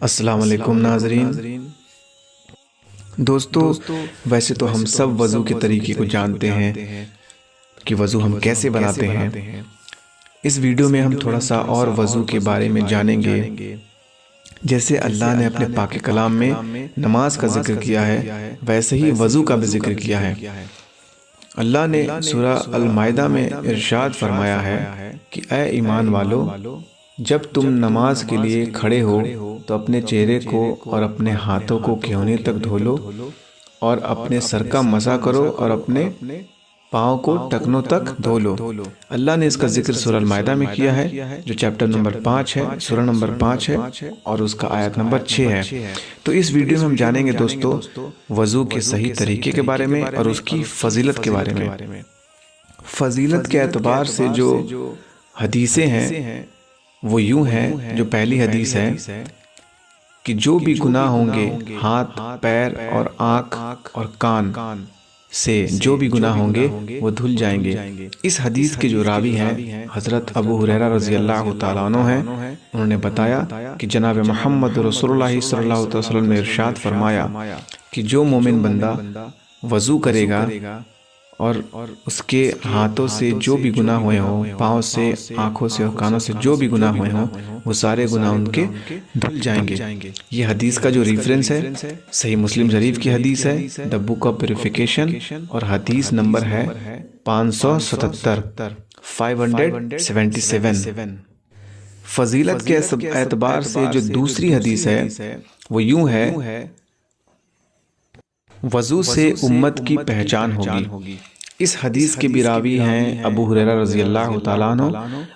अस्सलाम वालेकुम नाज़रीन। दोस्तों, वैसे तो हम सब वज़ू के तरीके को जानते हैं कि वज़ू हम कैसे बनाते हैं। इस वीडियो में हम थोड़ा सा और वज़ू के बारे में जानेंगे। जैसे अल्लाह ने अपने पाक कलाम में नमाज का जिक्र किया है, वैसे ही वज़ू का भी जिक्र किया है। अल्लाह ने सूरा अल माइदा में इरशाद फरमाया है कि ऐ ईमान वालो, जब तुम नमाज के लिए खड़े हो तो अपने चेहरे को और अपने हाथों को कोहनी तक धो लो और अपने सर का मसा करो और अपने पाँव को टखनों तक धो लो। अल्लाह ने इसका जिक्र सूरह अल माइदा में किया है, जो चैप्टर नंबर 5 है, सूरह नंबर 5 है और उसका आयत नंबर 6 है। तो इस वीडियो में हम जानेंगे दोस्तों वज़ू के सही तरीके के बारे में और उसकी फ़जीलत के बारे में। फ़जीलत के एतबार से जो हदीसें हैं वो यूं हैं। जो पहली हदीस है कि जो भी गुनाह होंगे हाथ, पैर और आँख और कान से जो भी गुनाह होंगे वो धुल जाएंगे। इस हदीस के जो रावी हैं हज़रत अबू हुरैरा रज़ी अल्लाह तआला अन्हु हैं। उन्होंने बताया कि जनाब मोहम्मद रसूलुल्लाह सल्लल्लाहु अलैहि वसल्लम ने इरशाद फरमाया कि जो मोमिन बंदा वज़ू करेगा और उसके हाथों से जो भी गुनाह हुए हों, पाँव से, आँखों से और कानों से जो भी गुनाह हुए हों, वो सारे गुनाह उनके धुल जाएंगे। ये हदीस का जो रेफरेंस है सही मुस्लिम शरीफ की हदीस है, द बुक ऑफ प्यूरिफिकेशन, और हदीस नंबर है 577 577। फजीलत के एतबार से जो दूसरी हदीस है वो यूं है, वज़ू से उम्मत की पहचान होगी। इस हदीस के भी रावी हैं अबू हुरैरा रज़ी अल्लाह तआला अन्हु।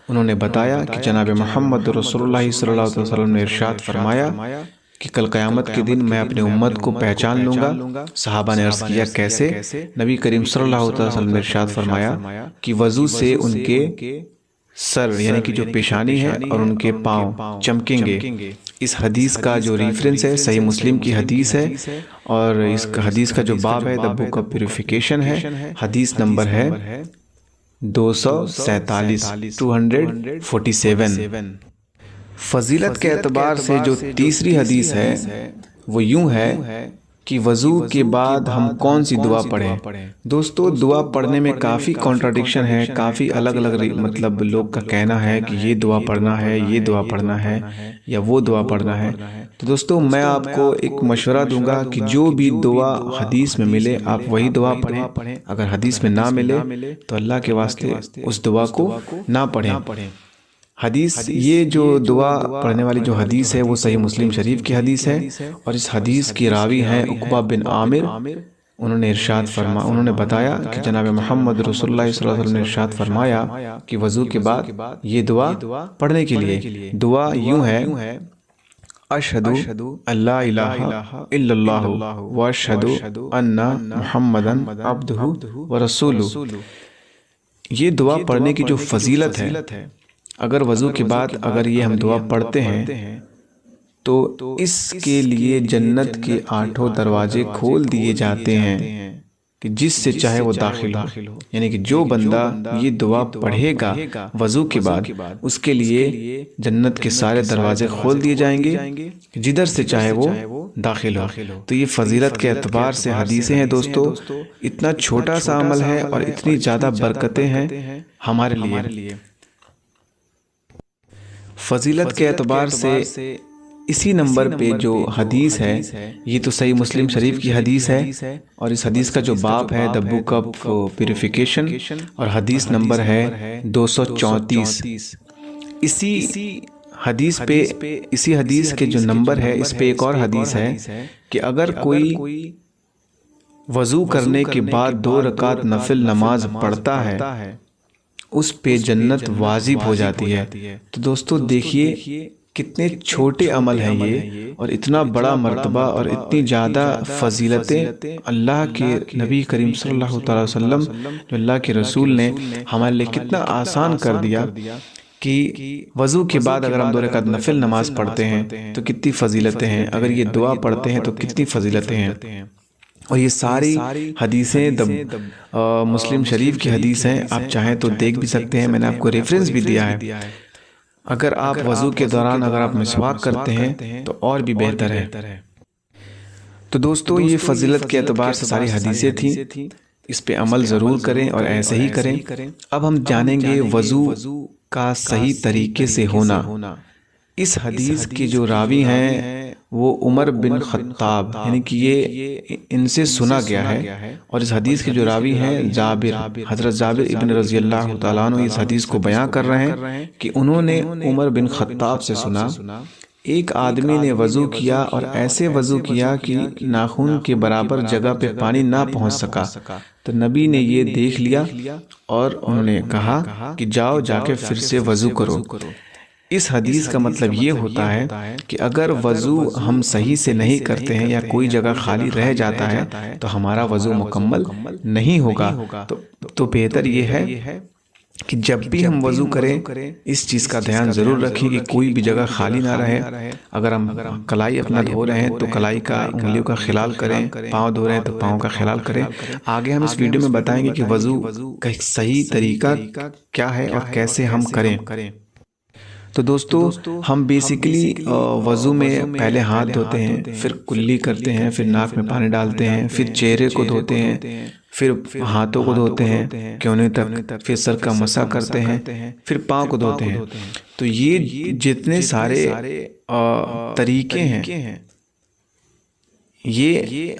उन्होंने बताया कि जनाब मोहम्मद रसूलुल्लाह सल्लल्लाहु अलैहि वसल्लम ने इरशाद फरमाया कि कल क़यामत के दिन मैं अपने उम्मत को पहचान लूँगा। सहाबा ने अर्ज़ किया कैसे? नबी करीम सल्लल्लाहु अलैहि वसल्लम ने इरशाद फरमाया कि वज़ू से उनके सर यानी कि जो पेशानी है और उनके पाँव चमकेंगे। इस हदीस का जो रेफरेंस है सही मुस्लिम की हदीस है और इस हदीस का जो बाब है द बुक ऑफ प्यूरिफिकेशन है। हदीस नंबर है 247 247। फजीलत के एतबार से जो तीसरी हदीस है वो यूं है कि वज़ू के बाद हम कौन सी दुआ पढ़ें। दोस्तों, दुआ पढ़ने में काफ़ी कॉन्ट्राडिक्शन है, काफ़ी अलग अलग मतलब लोग का कहना है कि ये दुआ पढ़ना है, ये दुआ पढ़ना है या वो दुआ पढ़ना है। तो दोस्तों, मैं आपको एक मशवरा दूंगा कि जो भी दुआ हदीस में मिले आप वही दुआ पढ़ें। अगर हदीस में ना मिले तो अल्लाह के वास्ते उस दुआ को ना पढ़ें। हदीस, ये जो दुआ पढ़ने वाली जो हदीस है वो सही मुस्लिम शरीफ की हदीस है और इस हदीस की रावी हैं उक़बा बिन आमिर। उन्होंने बताया कि जनाब मोहम्मद रसूलुल्लाह सल्लल्लाहु अलैहि वसल्लम ने इरशाद फरमाया कि वज़ू के बाद ये दुआ पढ़ने के लिए दुआ यूं है, अशहदु अल्ला इलाहा इल्लल्लाहु व अशहदु अन्ना मुहम्मदन अब्दुहु व रसूलुहु। ये दुआ पढ़ने की जो फजीलत है, अगर वज़ू के बाद अगर ये हम दुआ पढ़ते हैं तो इसके लिए जन्नत के 8 दरवाजे खोल दिए जाते हैं कि जिससे चाहे वो दाखिल हो। यानी कि जो बंदा ये दुआ पढ़ेगा वज़ू के बाद उसके लिए जन्नत के सारे दरवाजे खोल दिए जाएंगे, जिधर से चाहे वो दाखिल हो। तो ये फजीलत के एतबार से हदीसें हैं दोस्तों। इतना छोटा सा अमल है और इतनी ज़्यादा बरकतें हैं हमारे लिए। फजीलत के एतबार से इसी नंबर पे जो हदीस है ये तो सही मुस्लिम शरीफ की हदीस है और इस हदीस का जो बाब है द बुक ऑफ प्यूरिफिकेशन और हदीस नंबर है 234। इसी हदीस के जो नंबर है इस पे एक और हदीस है कि अगर कोई वज़ू करने के बाद 2 रकात नफिल नमाज पढ़ता है उस पे जन्नत वाजिब हो जाती है। तो दोस्तों देखिए कितने छोटे अमल हैं ये और इतना बड़ा मर्तबा और इतनी ज़्यादा फजीलतें अल्लाह के नबी करीम सल्लल्लाहु अलैहि वसल्लम जो अल्लाह के रसूल ने हमारे लिए कितना आसान कर दिया कि वज़ू के बाद अगर हम 2 रकात नफिल नमाज पढ़ते हैं तो कितनी फजीलतें हैं, अगर ये दुआ पढ़ते हैं तो कितनी फजीलतें हैं। और ये सारी हदीसें मुस्लिम शरीफ की हदीस हैं, आप चाहें तो देख भी सकते हैं, मैंने आपको रेफरेंस भी दिया है। अगर आप वज़ू के दौरान अगर आप मिसवाक करते हैं तो और भी बेहतर है। तो दोस्तों ये फ़जीलत के एतबार से सारी हदीसें थी, इस पे अमल ज़रूर करें और ऐसे ही करें। अब हम जानेंगे वज़ू का सही तरीके से होना। इस हदीस के जो रावी हैं वो उमर बिन ख़त्ताब, यानी कि ये इनसे सुना गया है। और इस हदीस के जो रावी हैं जाबिर, हज़रत जाबिर इब्न रज़ी अल्लाह तआला अन्हु इस हदीस को बयां कर रहे हैं कि उन्होंने उमर बिन ख़त्ताब से सुना, एक आदमी ने वज़ू किया और ऐसे वज़ू किया कि नाखून के बराबर जगह पे पानी ना पहुंच सका। तो नबी ने ये देख लिया और उन्होंने कहा कि जाओ जाके फिर से वज़ू करो। इस हदीस का मतलब ये होता है कि अगर वज़ू हम सही से नहीं करते हैं या कोई जगह खाली रह जाता है तो हमारा वज़ू मुकम्मल नहीं होगा। तो बेहतर ये है कि जब भी हम वज़ू करें इस चीज़ का ध्यान ज़रूर रखें कि कोई भी जगह खाली ना रहे। अगर हम कलाई अपना धो रहे हैं तो कलाई का उंगलियों का ख्याल करें, पाँव धो रहे हैं तो पाँव का ख्याल करें। आगे हम इस वीडियो में बताएंगे कि वज़ू का एक सही तरीका क्या है और कैसे हम करें। तो दोस्तों हम बेसिकली वज़ू में पहले हाथ धोते हैं, फिर कुल्ली करते हैं, फिर नाक में पानी डालते हैं, फिर चेहरे को धोते हैं, फिर हाथों को धोते हैं कोहनी तक, फिर सर का मसा करते हैं, फिर पाँव को धोते हैं। तो ये जितने सारे तरीके हैं ये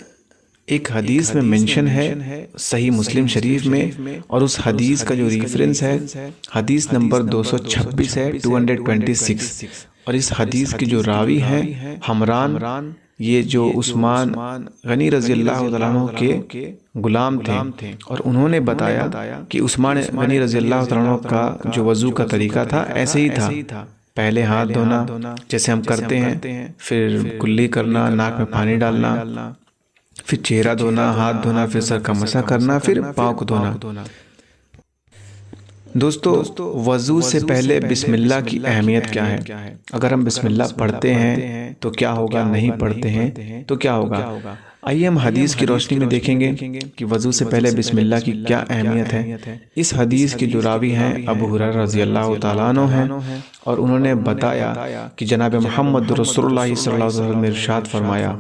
एक हदीस में मेंशन है सही मुस्लिम शरीफ में, और उस हदीस का जो रेफरेंस है हदीस नंबर 226 है, 226। और इस हदीस के जो रावी हैं हमरान, ये जो उस्मान गनी रज़ी अल्लाह तआला अन्हु के गुलाम थे, और उन्होंने बताया कि उस्मान गनी रज़ी अल्लाह तआला अन्हु का जो वज़ू का तरीका था ऐसे ही था। पहले हाथ धोना जैसे हम करते हैं, फिर कुल्ली करना, नाक में पानी डालना, फिर चेहरा धोना, हाथ धोना, फिर सर का मसा करना, फिर पाँव को धोना। दोस्तों वज़ू से पहले बिस्मिल्लाह की अहमियत क्या है? अगर हम बिस्मिल्लाह पढ़ते हैं तो क्या होगा, नहीं पढ़ते हैं तो क्या होगा? आइए हम हदीस की रोशनी में देखेंगे कि वज़ू से पहले बिस्मिल्लाह की क्या अहमियत है। इस हदीस के जो रावी हैं अबू हुरैरा रज़ी अल्लाह तआला अन्हु हैं, और उन्होंने बताया कि जनाब मोहम्मद रसूलुल्लाह सल्लल्लाहु अलैहि वसल्लम ने इरशाद फरमाया,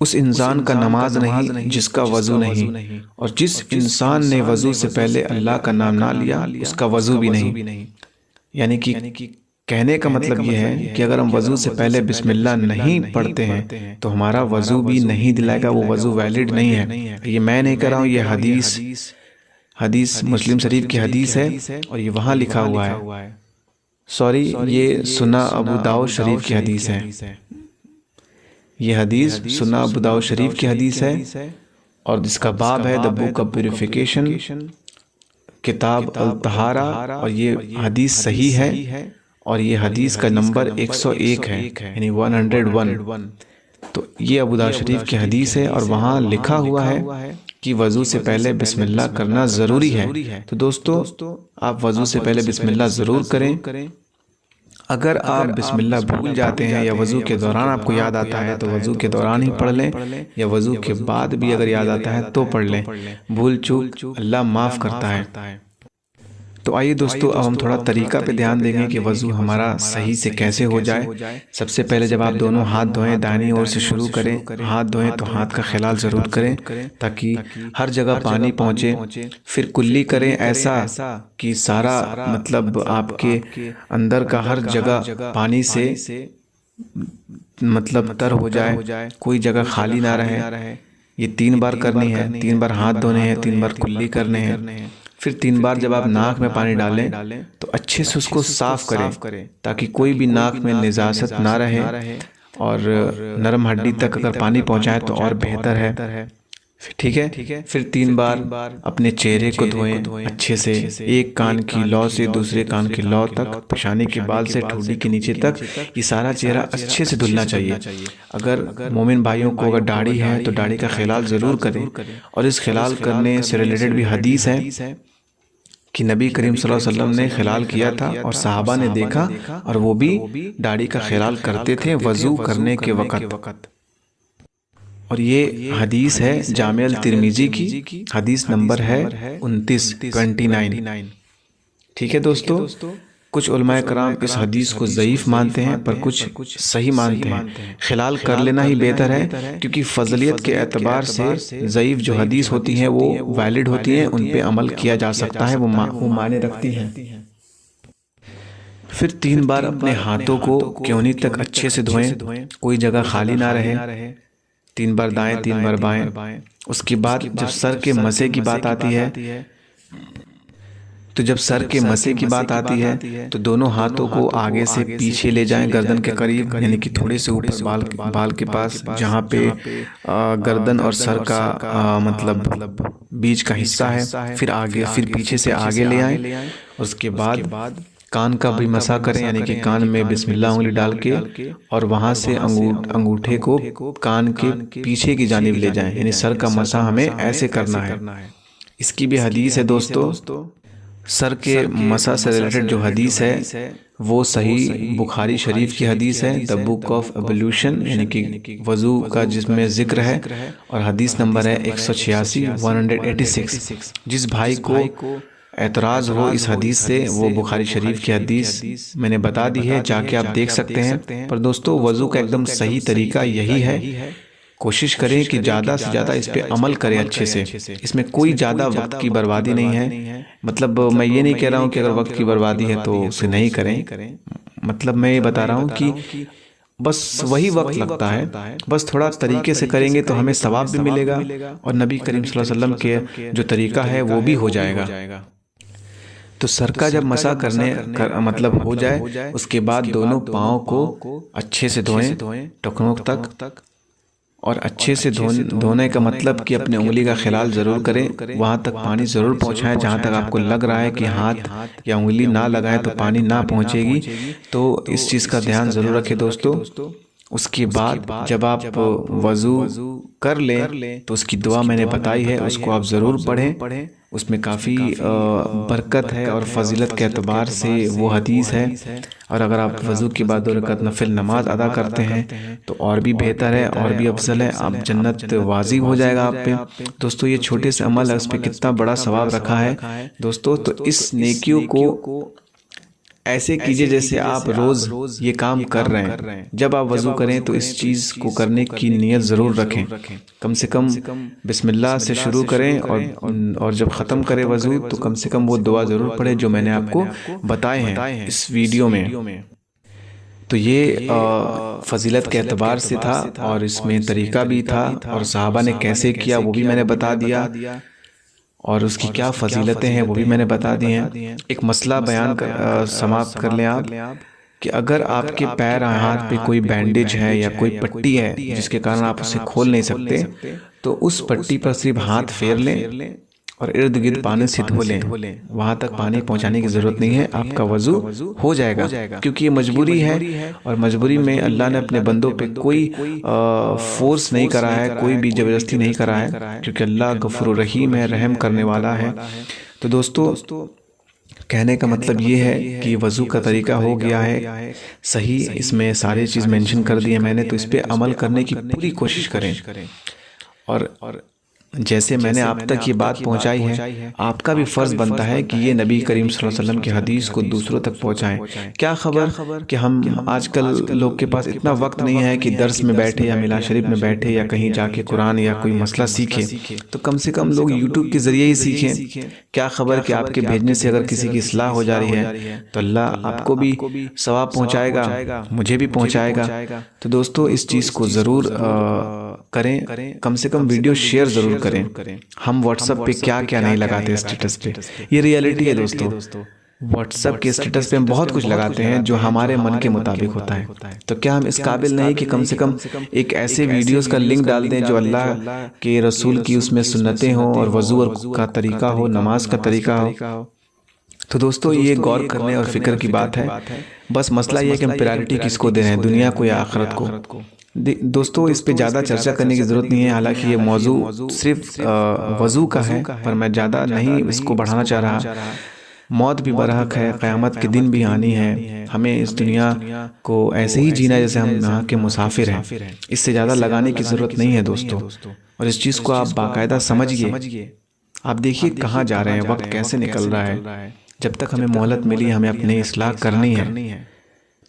उस इंसान का नमाज नहीं जिसका वज़ू नहीं, और जिस इंसान ने वज़ू से पहले अल्लाह का नाम ना लिया उसका वज़ू भी नहीं। यानी कि कहने का मतलब ये है कि अगर हम वज़ू से पहले बिस्मिल्लाह नहीं पढ़ते हैं तो हमारा वज़ू भी नहीं दिलाएगा, वो वज़ू वैलिड नहीं है। ये मैं नहीं कर रहा हूँ, ये हदीस मुस्लिम शरीफ की हदीस है और ये वहाँ लिखा हुआ है। सॉरी, ये सुना अबू दाऊद शरीफ की हदीस है। ये हदीस सुना अबू दाऊद शरीफ की हदीस है और जिसका बाब है द बुक ऑफ प्यूरिफिकेशन, किताब अल तहारा, और ये हदीस सही है और ये हदीस का नंबर 101 है, यानी 101। तो ये अबू दाऊद शरीफ की हदीस है और वहाँ लिखा हुआ है कि वज़ू से पहले बिस्मिल्लाह करना ज़रूरी है। तो दोस्तों आप वज़ू से पहले बिस्मिल्लाह ज़रूर करें। अगर आप बिस्मिल्लाह भूल जाते हैं या वज़ू के दौरान आपको याद आता है तो वज़ू के दौरान ही पढ़ लें, या वज़ू के बाद भी अगर याद आता है तो पढ़ लें। भूल चूक अल्लाह माफ़ करता है। तो आइए दोस्तों अब हम थोड़ा तरीका पे ध्यान देंगे कि वज़ू हमारा सही से कैसे हो जाए। सबसे पहले जब आप दोनों हाथ धोएं, दाहिनी ओर से शुरू करें, हाथ धोएं तो हाथ का ख्याल ज़रूर करें ताकि हर जगह पानी पहुँचे। फिर कुल्ली करें ऐसा कि सारा मतलब आपके अंदर का हर जगह पानी से मतलब तर हो जाए, कोई जगह खाली ना रहे। ये 3 बार करनी है, 3 बार हाथ धोने हैं, 3 बार कुल्ली करने हैं। फिर 3 बार जब आप नाक में पानी डालें तो अच्छे से उसको साफ करें ताकि कोई भी नाक में निजासत ना रहे, और नरम हड्डी तक अगर पानी पहुंचाए तो और बेहतर है। ठीक है। फिर 3 बार अपने चेहरे को धोएं अच्छे से, एक कान की लौ से दूसरे कान की लौ तक, पेशानी के बाल से ठुड्डी के नीचे तक, ये सारा चेहरा अच्छे से धुलना चाहिए। अगर मोमिन भाइयों को अगर दाढ़ी है तो दाढ़ी का ख्याल ज़रूर करें, और इस ख्याल करने से रिलेटेड भी हदीस है कि नबी करीम सल्लल्लाहु अलैहि वसल्लम ने ख्याल किया था और सहाबा ने देखा और वो भी दाढ़ी का ख्याल करते थे वज़ू करने के वक़्त। और ये हदीस है जामे अल तिर्मिज़ी की, हदीस नंबर है 29। ठीक है दोस्तों। कुछ उलमाए कराम इस हदीस को ज़ईफ़ मानते हैं, पर कुछ सही मानते हैं। ख़िलाल कर लेना ही बेहतर है, क्योंकि फ़ज़लियत के एतबार से ज़ईफ़ जो हदीस होती हैं वो वैलिड होती हैं, उन पे अमल किया जा सकता है, वो माने रखती हैं। फिर 3 बार अपने हाथों को क्योनी तक अच्छे से धोएं, कोई जगह खाली ना रहे। 3 बार दाएं, 3 बार बाएं। उसके बाद जब सर के मसे की बात आती है, तो जब सर के मसे की बात आती है तो दोनों हाथों को आगे से पीछे ले जाएं, गर्दन के करीब, यानी कि थोड़े से ऊपर बाल के पास, जहाँ पे गर्दन और सर का मतलब बीच का हिस्सा है। फिर आगे, फिर पीछे से आगे ले आएं। उसके बाद कान का भी मसा करें, यानी कि कान में बिस्मिल्लाह उंगली डाल के और वहाँ से अंगूठे को कान के पीछे की जानिब ले जाएं, यानी सर का मसा हमें ऐसे करना है। इसकी भी हदीस है दोस्तों। सर के मसा से रिलेटेड जो हदीस है वो सही बुखारी शरीफ की हदीस है, द बुक ऑफ एबोल्यूशन, यानी कि वज़ू का जिसमें ज़िक्र है, और हदीस नंबर है 186 186। जिस भाई को एतराज़ हो इस हदीस से, वो बुखारी शरीफ की हदीस मैंने बता दी है, जाके आप देख सकते हैं। पर दोस्तों वज़ू का एकदम सही तरीका यही है, कोशिश करें कि ज़्यादा से ज़्यादा इस पे अमल करें अच्छे से। इसमें कोई ज़्यादा वक्त की बर्बादी नहीं है। मतलब मैं ये नहीं कह रहा हूँ कि अगर वक्त की बर्बादी है तो उसे नहीं करें, मतलब मैं ये बता रहा हूँ कि बस वही वक्त लगता है, बस थोड़ा तरीके से करेंगे तो हमें सवाब भी मिलेगा, और नबी करीम सल्लल्लाहु अलैहि वसल्लम के जो तरीका है वो भी हो जाएगा। तो सर का जब मसा मतलब हो जाए, उसके बाद दोनों पाँव को अच्छे से धोएं टखनों तक, और अच्छे से धोने का मतलब कि अपने उंगली का ख्याल ज़रूर करें, वहाँ तक पानी ज़रूर पहुँचाएं जहाँ तक आपको लग रहा है कि हाथ या उंगली ना लगाए तो पानी ना पहुँचेगी। तो इस चीज़ का ध्यान ज़रूर रखें दोस्तों। उसके बाद जब आप वज़ू कर लें तो उसकी दुआ मैंने बताई है, उसको आप ज़रूर पढ़ें। उसमें काफ़ी बरकत है और फजीलत के एतबार से वो हदीस है। और अगर आप वज़ू के बाद 2 रकात नफिल नमाज अदा करते हैं तो और भी बेहतर है, और भी अफजल है, आप जन्नत वाजिब हो जाएगा आप पे। दोस्तों ये छोटे से अमल है, उस पर कितना बड़ा सवाब रखा है दोस्तों। तो इस नेकियों को ऐसे कीजिए जैसे आप रोज़ ये काम कर रहे हैं। जब आप वज़ू करें तो इस चीज़ को करने की नीयत ज़रूर रखें, कम से कम बिस्मिल्लाह से शुरू करें, और जब ख़त्म करें वज़ू तो कम से कम वो दुआ ज़रूर पढ़ें जो मैंने आपको बताए हैं इस वीडियो में। तो ये फजीलत के एतबार से था, और इसमें तरीका भी था, और सहाबा ने कैसे किया वो भी मैंने बता दिया, और उसकी क्या फजीलतें हैं वो भी मैंने बता दी हैं। एक मसला बयान समाप्त कर लें आप, कि अगर आपके पैर हाथ पे कोई बैंडेज है या कोई पट्टी है जिसके कारण आप उसे खोल नहीं सकते, तो उस पट्टी पर सिर्फ हाथ फेर लें और इर्द गिर्द पानी से धो लें। वहाँ तक पानी पहुँचाने की ज़रूरत नहीं है, आपका वज़ू हो जाएगा, क्योंकि ये मजबूरी है, और मजबूरी में अल्लाह ने अपने बंदों पे कोई फोर्स नहीं करा है, कोई भी ज़बरदस्ती नहीं करा है, क्योंकि अल्लाह गफूर रहीम है, रहम करने वाला है। तो दोस्तों कहने का मतलब ये है कि वज़ू का तरीका हो गया है सही, इसमें सारी चीज़ मेंशन कर दी है मैंने, तो इस पर अमल करने की पूरी कोशिश करें। और जैसे मैंने आप तक ये बात पहुंचाई है, आपका भी फ़र्ज़ बनता है कि ये नबी करीम सल्लल्लाहु अलैहि वसल्लम की हदीस को दूसरों तक पहुंचाएं। क्या खबर कि हम आजकल लोग के पास इतना वक्त नहीं है कि दर्स में बैठे या मिलाद शरीफ में बैठे या कहीं जाके कुरान या कोई मसला सीखे, तो कम से कम लोग यूट्यूब के ज़रिए ही सीखें। क्या खबर कि आपके भेजने से अगर किसी की इस्लाह हो जा रही है तो अल्लाह आपको भी सवाब पहुँचाएगा, मुझे भी पहुँचाएगा। तो दोस्तों इस चीज़ को ज़रूर करें, कम से कम वीडियो शेयर ज़रूर करें। हम व्हाट्सएप पे क्या क्या नहीं लगाते स्टेटस पे, ये रियलिटी है दोस्तों। व्हाट्सएप के स्टेटस पे हम बहुत कुछ लगाते हैं जो हमारे मन के मुताबिक होता है। तो क्या हम इस काबिल नहीं कि कम से कम एक ऐसे वीडियोस का लिंक डाल दें जो अल्लाह के रसूल की उसमें सुन्नतें हों, और वज़ू का तरीका हो, नमाज का तरीका हो। तो दोस्तों ये गौर करने और फिक्र की बात है। बस मसला ये है कि हम प्रायोरिटी किसको दे रहे हैं, दुनिया को या आखिरत को। दोस्तों इस पे ज़्यादा चर्चा करने की ज़रूरत नहीं है, हालांकि ये मौजू सिर्फ वज़ू का है, पर मैं ज़्यादा नहीं इसको बढ़ाना चाह रहा। मौत भी बरहक है, क़यामत के दिन भी आनी है, हमें इस दुनिया को ऐसे ही जीना जैसे हम यहाँ के मुसाफिर हैं। इससे ज़्यादा लगाने की ज़रूरत नहीं है दोस्तों। और इस चीज़ को आप बाकायदा समझिए, आप देखिए कहाँ जा रहे हैं, वक्त कैसे निकल रहा है। जब तक हमें मोहलत मिली हमें अपनी इस्लाह करनी है।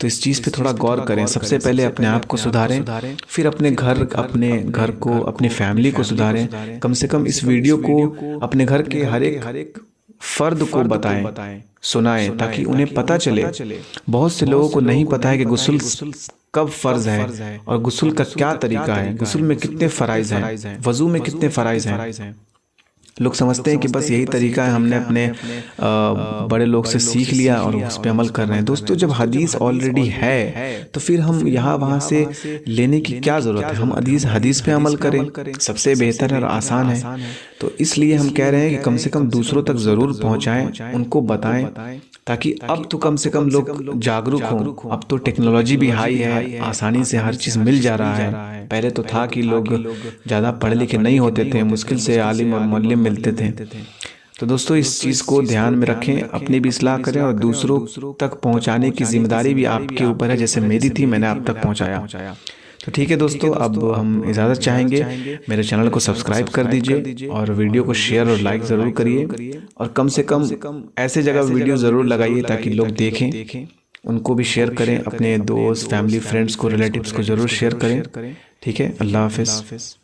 तो इस चीज़ पे थोड़ा गौर करें। सबसे पहले अपने आप को सुधारें, फिर अपने घर को, अपनी फैमिली को सुधारें। कम से कम इस वीडियो को अपने घर के हर एक फर्द को बताएं, सुनाएं, ताकि उन्हें पता चले। बहुत से लोगों को नहीं पता है कि गुस्ल कब फ़र्ज़ है और गुस्ल का क्या तरीका है, गुस्ल में कितने फ़राइज़ हैं, वज़ू में कितने फ़राइज़ हैं। लोग समझते हैं कि बस यही तरीका है, हमने अपने बड़े लोग से सीख लिया और उस पर अमल कर रहे हैं। दोस्तों, जब हदीस ऑलरेडी है तो फिर हम यहाँ वहाँ से लेने की क्या ज़रूरत है। हम हदीस पे अमल करें, सबसे बेहतर और आसान है। तो इसलिए हम कह रहे हैं कि कम से कम दूसरों तक ज़रूर पहुँचाएँ, उनको बताएं, ताकि अब तो कम से कम लोग जागरूक हों। अब तो टेक्नोलॉजी भी हाई है, आसानी से हर चीज़ मिल जा रहा है। पहले तो था कि लोग ज़्यादा पढ़े लिखे नहीं होते थे, मुश्किल से आलिम और मौलवी मिलते थे। तो दोस्तों, इस चीज़ को ध्यान में रखें, अपनी भी इस्लाह करें और दूसरों तक पहुंचाने की जिम्मेदारी भी आपके ऊपर है। जैसे मेरी थी, मैंने आप तक पहुंचाया। तो ठीक है दोस्तों, अब हम इजाज़त चाहेंगे। मेरे चैनल को सब्सक्राइब कर दीजिए और वीडियो को शेयर और लाइक ज़रूर करिए। और कम से कम ऐसे जगह वीडियो ज़रूर लगाइए ताकि लोग देखें, उनको भी शेयर करें। अपने दोस्त, फैमिली, फ्रेंड्स को, रिलेटिव्स को ज़रूर शेयर करें। ठीक है, अल्लाह हाफ़िज़।